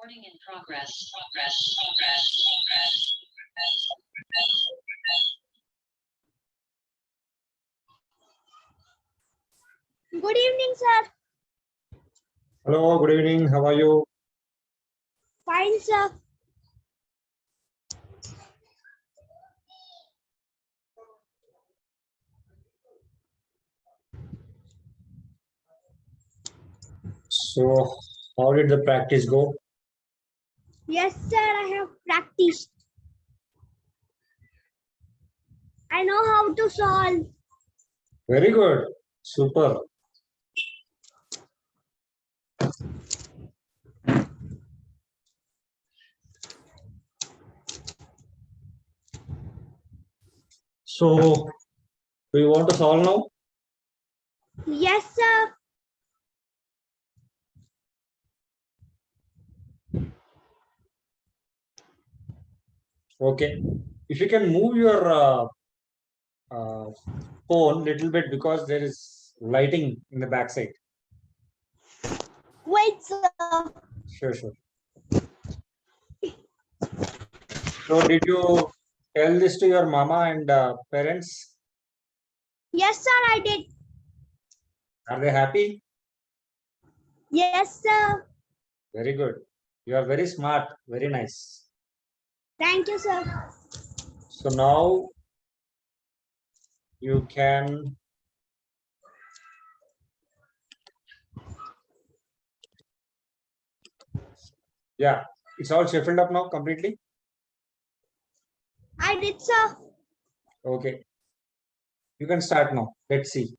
Recording in progress. Good evening, sir. Hello, good evening. How are you? Fine, sir. So, how did the practice go? Yes, sir. I have practiced. I know how to solve. Very good. Super. So, do you want to solve now? Yes, sir. Okay. If you can move your phone little bit because there is lighting in the backside. Wait, sir. Sure, sure. So, did you tell this to your mama and parents? Yes, sir. I did. Are they happy? Yes, sir. Very good. You are very smart. Very nice. Thank you, sir. So, now you can. Yeah, it's all shuffled up now completely. I did, sir. Okay. You can start now. Let's see.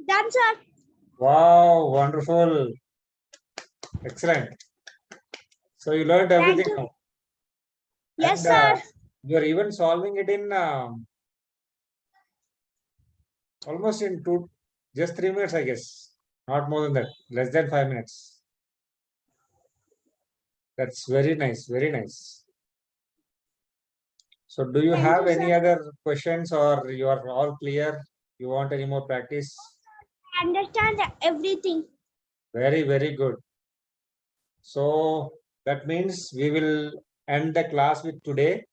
Done, sir. Wow, wonderful. Excellent. So you learned Thank everything you. now. Yes, And sir. you're even solving it in almost in just 3 minutes, I guess. Not more than that. Less than 5 minutes. That's very nice. Very nice. So do you Thank have you, any sir. other questions or you are all clear? You want any more practice? I understand everything. Very, very good. So that means we will end the class with today.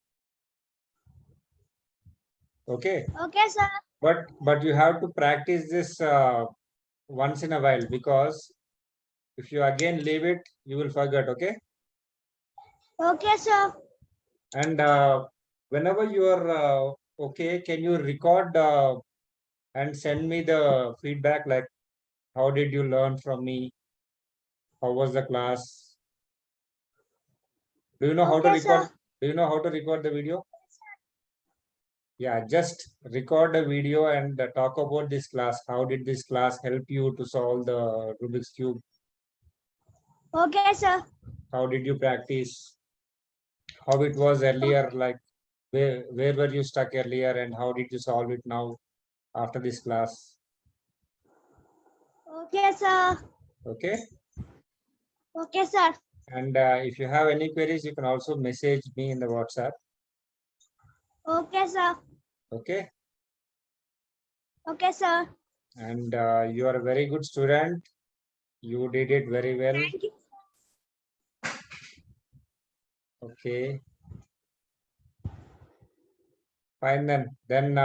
Okay. Okay, sir. But you have to practice this once in a while, because if you again leave it, you will forget. Okay. Okay, sir. And whenever you are okay, can you record and send me the feedback, like how did you learn from me? How was the class? Do you know how to Okay, record? sir. Do you know how to record the video? Yeah, just record a video and talk about this class. How did this class help you to solve the Rubik's Cube? Okay, sir. How did you practice? How it was earlier, like where were you stuck earlier and how did you solve it now after this class? Okay, sir. Okay. Okay, sir. And if you have any queries, you can also message me in the WhatsApp. Okay, sir. Okay. Okay, sir. And you are a very good student. You did it very well. Thank you. Okay. Fine then. Then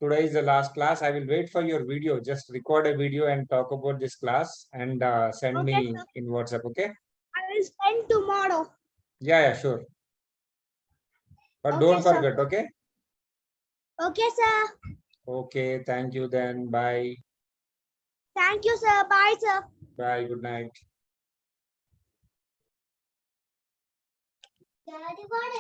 today is the last class. I will wait for your video. Just record a video and talk about this class and send Okay, me sir. in WhatsApp. Okay. I will send tomorrow. Yeah, sure. But Okay, don't sir. forget. Okay. Okay, sir. Okay. Thank you then. Bye. Thank you, sir. Bye, sir. Bye. Good night.